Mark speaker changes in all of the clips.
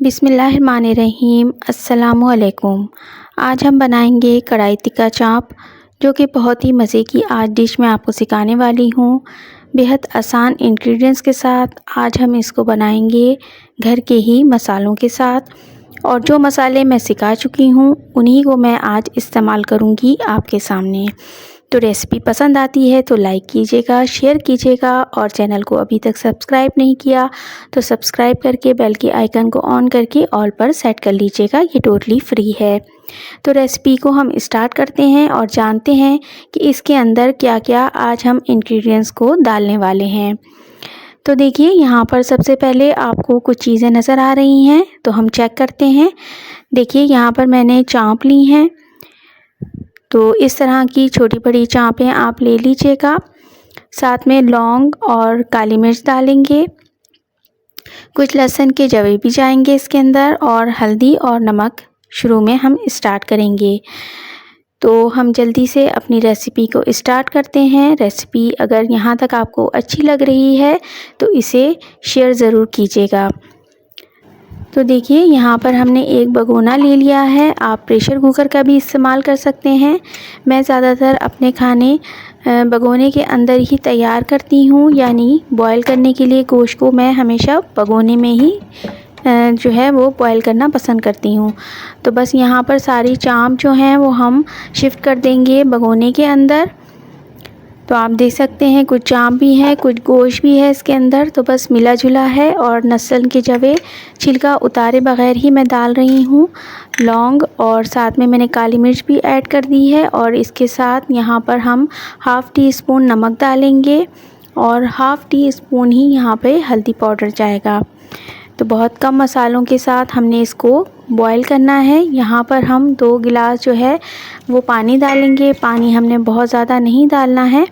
Speaker 1: बिस्मिल्लाहिर्रहमानिर्रहीम अस्सलामुअलैकुम। आज हम बनाएंगे कढ़ाई टिक्का चाप, जो कि बहुत ही मज़े की आज डिश मैं आपको सिखाने वाली हूँ। बेहद आसान इंग्रेडिएंट्स के साथ आज हम इसको बनाएंगे घर के ही मसालों के साथ, और जो मसाले मैं सिखा चुकी हूँ उन्हीं को मैं आज इस्तेमाल करूँगी आपके सामने। तो रेसिपी पसंद आती है तो लाइक कीजिएगा, शेयर कीजिएगा, और चैनल को अभी तक सब्सक्राइब नहीं किया तो सब्सक्राइब करके बेल के आइकन को ऑन करके ऑल पर सेट कर लीजिएगा, ये टोटली फ्री है। तो रेसिपी को हम स्टार्ट करते हैं और जानते हैं कि इसके अंदर क्या क्या आज हम इंग्रेडिएंट्स को डालने वाले हैं। तो देखिए, यहाँ पर सबसे पहले आपको कुछ चीज़ें नज़र आ रही हैं, तो हम चेक करते हैं। देखिए, यहाँ पर मैंने चाँप ली हैं, तो इस तरह की छोटी बड़ी चाँपें आप ले लीजिएगा। साथ में लौंग और काली मिर्च डालेंगे, कुछ लहसुन के जवे भी जाएंगे इसके अंदर, और हल्दी और नमक शुरू में हम स्टार्ट करेंगे। तो हम जल्दी से अपनी रेसिपी को स्टार्ट करते हैं। रेसिपी अगर यहाँ तक आपको अच्छी लग रही है तो इसे शेयर ज़रूर कीजिएगा। तो देखिए, यहाँ पर हमने एक भगोना ले लिया है, आप प्रेशर कुकर का भी इस्तेमाल कर सकते हैं। मैं ज़्यादातर अपने खाने भगोने के अंदर ही तैयार करती हूँ, यानी बॉईल करने के लिए गोश्त को मैं हमेशा भगोने में ही जो है वो बॉईल करना पसंद करती हूँ। तो बस यहाँ पर सारी चाँप जो हैं वो हम शिफ्ट कर देंगे भगोने के अंदर। तो आप देख सकते हैं कुछ चाँप भी है, कुछ गोश्त भी है इसके अंदर, तो बस मिला जुला है। और लहसुन के जवे छिलका उतारे बगैर ही मैं डाल रही हूँ, लौंग, और साथ में मैंने काली मिर्च भी ऐड कर दी है। और इसके साथ यहाँ पर हम हाफ़ टी स्पून नमक डालेंगे और हाफ़ टी स्पून ही यहाँ पे हल्दी पाउडर जाएगा। तो बहुत कम मसालों के साथ हमने इसको बॉईल करना है। यहाँ पर हम 2 गिलास जो है वो पानी डालेंगे। पानी हमने बहुत ज़्यादा नहीं डालना है,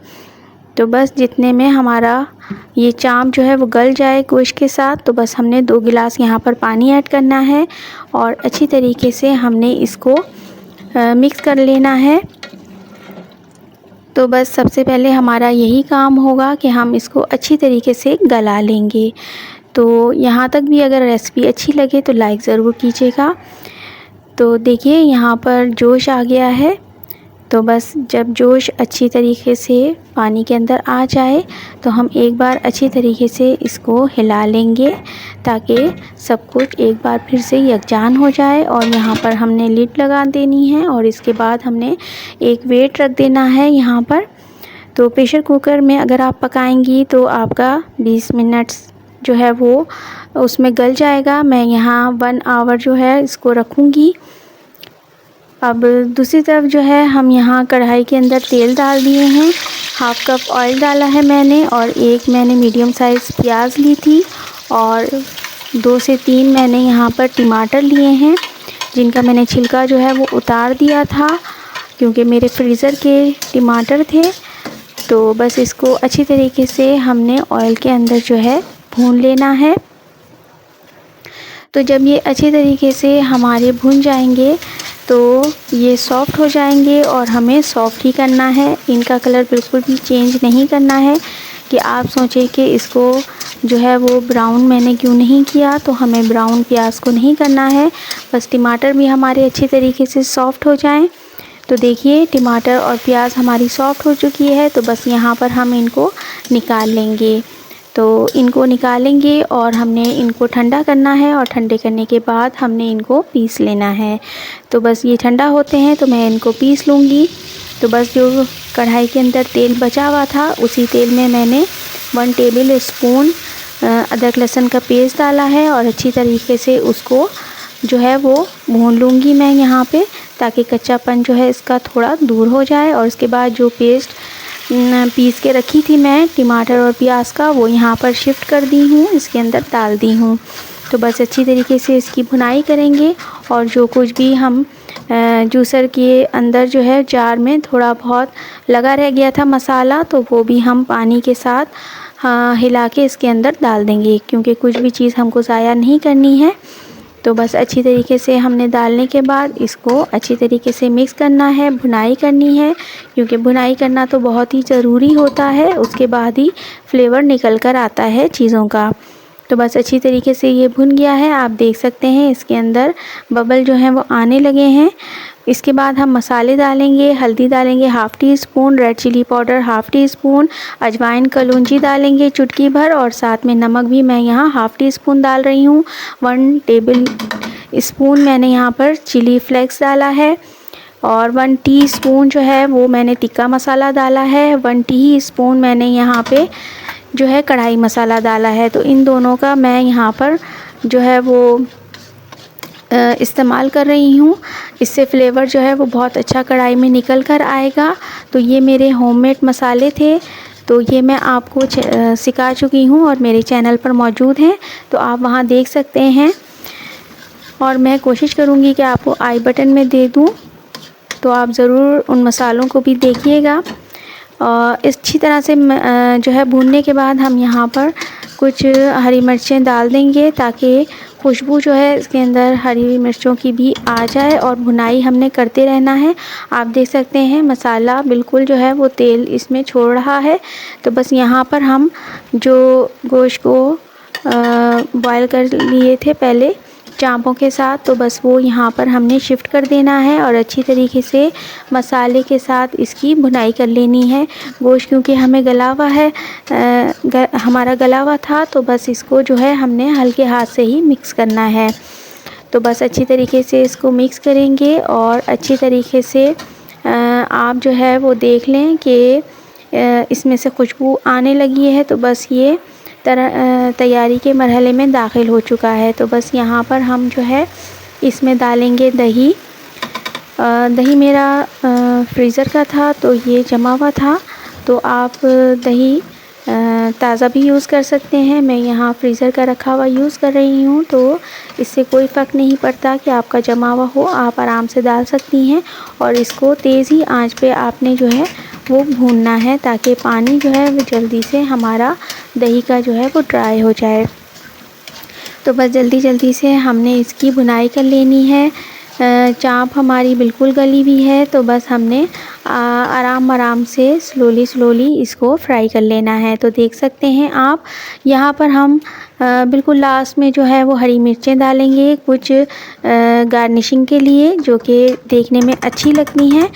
Speaker 1: तो बस जितने में हमारा ये चाँप जो है वो गल जाए गोश्त के साथ, तो बस हमने 2 गिलास यहाँ पर पानी ऐड करना है और अच्छी तरीके से हमने इसको मिक्स कर लेना है। तो बस सबसे पहले हमारा यही काम होगा कि हम इसको अच्छी तरीके से गला लेंगे। तो यहाँ तक भी अगर रेसिपी अच्छी लगे तो लाइक ज़रूर कीजिएगा। तो देखिए, यहाँ पर जोश आ गया है, तो बस जब जोश अच्छी तरीके से पानी के अंदर आ जाए तो हम एक बार अच्छी तरीके से इसको हिला लेंगे, ताकि सब कुछ एक बार फिर से यकजान हो जाए। और यहाँ पर हमने लिड लगा देनी है और इसके बाद हमने एक वेट रख देना है यहाँ पर। तो प्रेशर कुकर में अगर आप पकाएंगी तो आपका 20 मिनट्स जो है वो उसमें गल जाएगा। मैं यहाँ 1 आवर जो है इसको रखूँगी। अब दूसरी तरफ जो है हम यहाँ कढ़ाई के अंदर तेल डाल दिए हैं, हाफ़ कप ऑयल डाला है मैंने, और एक मैंने मीडियम साइज़ प्याज ली थी, और 2 से 3 मैंने यहाँ पर टमाटर लिए हैं, जिनका मैंने छिलका जो है वो उतार दिया था क्योंकि मेरे फ्रीज़र के टमाटर थे। तो बस इसको अच्छी तरीके से हमने ऑयल के अंदर जो है भून लेना है। तो जब ये अच्छी तरीके से हमारे भून जाएंगे तो ये सॉफ़्ट हो जाएंगे, और हमें सॉफ़्ट ही करना है, इनका कलर बिल्कुल भी चेंज नहीं करना है कि आप सोचें कि इसको जो है वो ब्राउन मैंने क्यों नहीं किया। तो हमें ब्राउन प्याज को नहीं करना है, बस टमाटर भी हमारे अच्छी तरीके से सॉफ़्ट हो जाएं। तो देखिए, टमाटर और प्याज हमारी सॉफ़्ट हो चुकी है, तो बस यहाँ पर हम इनको निकाल लेंगे। तो इनको निकालेंगे और हमने इनको ठंडा करना है, और ठंडे करने के बाद हमने इनको पीस लेना है। तो बस ये ठंडा होते हैं तो मैं इनको पीस लूँगी। तो बस जो कढ़ाई के अंदर तेल बचा हुआ था उसी तेल में मैंने 1 टेबल स्पून अदरक लहसुन का पेस्ट डाला है, और अच्छी तरीके से उसको जो है वो भून लूँगी मैं यहाँ पे, ताकि कच्चापन जो है इसका थोड़ा दूर हो जाए। और उसके बाद जो पेस्ट पीस के रखी थी मैं टमाटर और प्याज का, वो यहाँ पर शिफ्ट कर दी हूँ, इसके अंदर डाल दी हूँ। तो बस अच्छी तरीके से इसकी भुनाई करेंगे, और जो कुछ भी हम जूसर के अंदर जो है जार में थोड़ा बहुत लगा रह गया था मसाला, तो वो भी हम पानी के साथ हिला के इसके अंदर डाल देंगे, क्योंकि कुछ भी चीज़ हमको ज़ाया नहीं करनी है। तो बस अच्छी तरीके से हमने डालने के बाद इसको अच्छी तरीके से मिक्स करना है, भुनाई करनी है, क्योंकि भुनाई करना तो बहुत ही ज़रूरी होता है, उसके बाद ही फ्लेवर निकल कर आता है चीज़ों का। तो बस अच्छी तरीके से ये भुन गया है। आप देख सकते हैं इसके अंदर बबल जो हैं वो आने लगे हैं। इसके बाद हम मसाले डालेंगे। हल्दी डालेंगे half teaspoon, red chilli powder half teaspoon, अजवाइन कलौंजी डालेंगे चुटकी भर, और साथ में नमक भी मैं यहाँ हाफ़ टी स्पून डाल रही हूँ। 1 टेबल स्पून मैंने यहाँ पर चिली फ्लेक्स डाला है, और 1 टीस्पून जो है वो मैंने टिक्का मसाला डाला है। 1 टीस्पून मैंने यहाँ पे जो है कढ़ाई मसाला डाला है। तो इन दोनों का मैं यहाँ पर जो है वो इस्तेमाल कर रही हूँ। इससे फ्लेवर जो है वो बहुत अच्छा कढ़ाई में निकल कर आएगा। तो ये मेरे होममेड मसाले थे, तो ये मैं आपको सिखा चुकी हूँ और मेरे चैनल पर मौजूद हैं, तो आप वहाँ देख सकते हैं। और मैं कोशिश करूँगी कि आपको आई बटन में दे दूँ, तो आप ज़रूर उन मसालों को भी देखिएगा। अच्छी तरह से जो है भूनने के बाद हम यहाँ पर कुछ हरी मिर्चें डाल देंगे, ताकि खुशबू जो है इसके अंदर हरी मिर्चों की भी आ जाए, और भुनाई हमने करते रहना है। आप देख सकते हैं मसाला बिल्कुल जो है वो तेल इसमें छोड़ रहा है। तो बस यहाँ पर हम जो गोश्त को बॉयल कर लिए थे पहले चापों के साथ, तो बस वो यहाँ पर हमने शिफ्ट कर देना है और अच्छी तरीके से मसाले के साथ इसकी भुनाई कर लेनी है। गोश्त क्योंकि हमें गला हुआ है, हमारा गला हुआ था, तो बस इसको जो है हमने हल्के हाथ से ही मिक्स करना है। तो बस अच्छी तरीके से इसको मिक्स करेंगे, और अच्छी तरीके से आप जो है वो देख लें कि इसमें से खुशबू आने लगी है। तो बस ये तैयारी के मरहले में दाखिल हो चुका है। तो बस यहाँ पर हम जो है इसमें डालेंगे दही। दही मेरा फ्रीज़र का था, तो ये जमा हुआ था, तो आप दही ताज़ा भी यूज़ कर सकते हैं। मैं यहाँ फ्रीज़र का रखा हुआ यूज़ कर रही हूँ, तो इससे कोई फ़र्क नहीं पड़ता कि आपका जमा हुआ हो, आप आराम से डाल सकती हैं। और इसको तेज़ ही आंच पे आपने जो है वो भूनना है, ताकि पानी जो है वो जल्दी से हमारा दही का जो है वो ड्राई हो जाए। तो बस जल्दी से हमने इसकी भुनाई कर लेनी है। चाप हमारी बिल्कुल गली हुई है, तो बस हमने आराम से स्लोली इसको फ्राई कर लेना है। तो देख सकते हैं आप यहाँ पर हम बिल्कुल लास्ट में जो है वो हरी मिर्चें डालेंगे कुछ गार्निशिंग के लिए, जो कि देखने में अच्छी लगती हैं।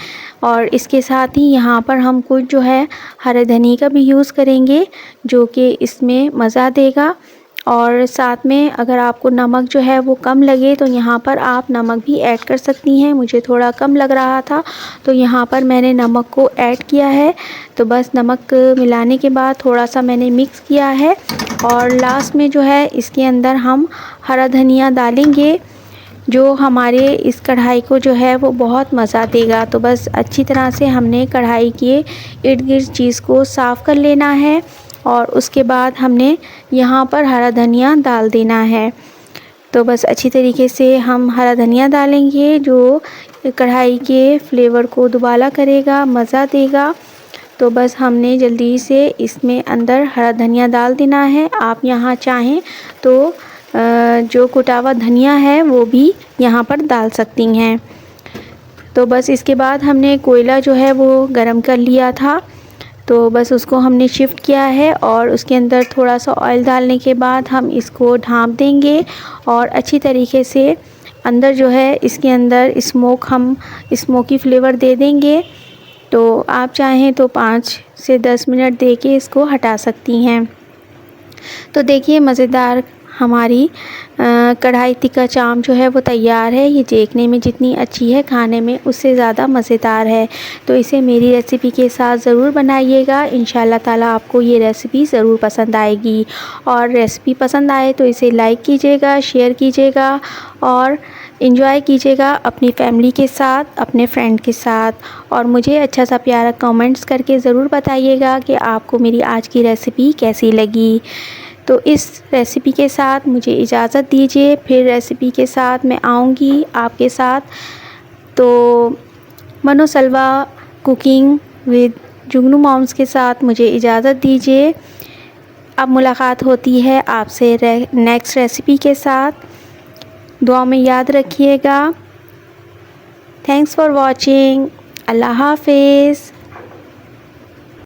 Speaker 1: और इसके साथ ही यहाँ पर हम कुछ जो है हरे धनिया का भी यूज़ करेंगे, जो कि इसमें मज़ा देगा। और साथ में अगर आपको नमक जो है वो कम लगे, तो यहाँ पर आप नमक भी ऐड कर सकती हैं। मुझे थोड़ा कम लग रहा था, तो यहाँ पर मैंने नमक को ऐड किया है। तो बस नमक मिलाने के बाद थोड़ा सा मैंने मिक्स किया है, और लास्ट में जो है इसके अंदर हम हरा धनिया डालेंगे, जो हमारे इस कढ़ाई को जो है वो बहुत मज़ा देगा। तो बस अच्छी तरह से हमने कढ़ाई के इर्द गिर्द चीज़ को साफ़ कर लेना है, और उसके बाद हमने यहाँ पर हरा धनिया डाल देना है। तो बस अच्छी तरीके से हम हरा धनिया डालेंगे, जो कढ़ाई के फ्लेवर को दुबाला करेगा, मज़ा देगा। तो बस हमने जल्दी से इसमें अंदर हरा धनिया डाल देना है। आप यहाँ चाहें तो जो कुटा हुआ धनिया है वो भी यहाँ पर डाल सकती हैं। तो बस इसके बाद हमने कोयला जो है वो गरम कर लिया था, तो बस उसको हमने शिफ्ट किया है, और उसके अंदर थोड़ा सा ऑयल डालने के बाद हम इसको ढाँप देंगे, और अच्छी तरीके से अंदर जो है इसके अंदर स्मोकी फ्लेवर दे देंगे। तो आप चाहें तो 5 से 10 मिनट दे के इसको हटा सकती हैं। तो देखिए मज़ेदार हमारी कढ़ाई टिक्का चाप जो है वो तैयार है। ये देखने में जितनी अच्छी है, खाने में उससे ज़्यादा मज़ेदार है। तो इसे मेरी रेसिपी के साथ ज़रूर बनाइएगा। इंशाल्लाह ताला आपको ये रेसिपी ज़रूर पसंद आएगी। और रेसिपी पसंद आए तो इसे लाइक कीजिएगा, शेयर कीजिएगा, और एंजॉय कीजिएगा अपनी फैमिली के साथ, अपने फ्रेंड के साथ। और मुझे अच्छा सा प्यारा कमेंट्स करके ज़रूर बताइएगा कि आपको मेरी आज की रेसिपी कैसी लगी। तो इस रेसिपी के साथ मुझे इजाज़त दीजिए, फिर रेसिपी के साथ मैं आऊँगी आपके साथ। तो मनो सलवा कुकिंग विद जुगनू मॉम्स के साथ मुझे इजाज़त दीजिए। अब मुलाकात होती है आपसे नेक्स्ट रेसिपी के साथ। दुआ में याद रखिएगा। Thanks for watching. अल्लाह हाफ़िज़।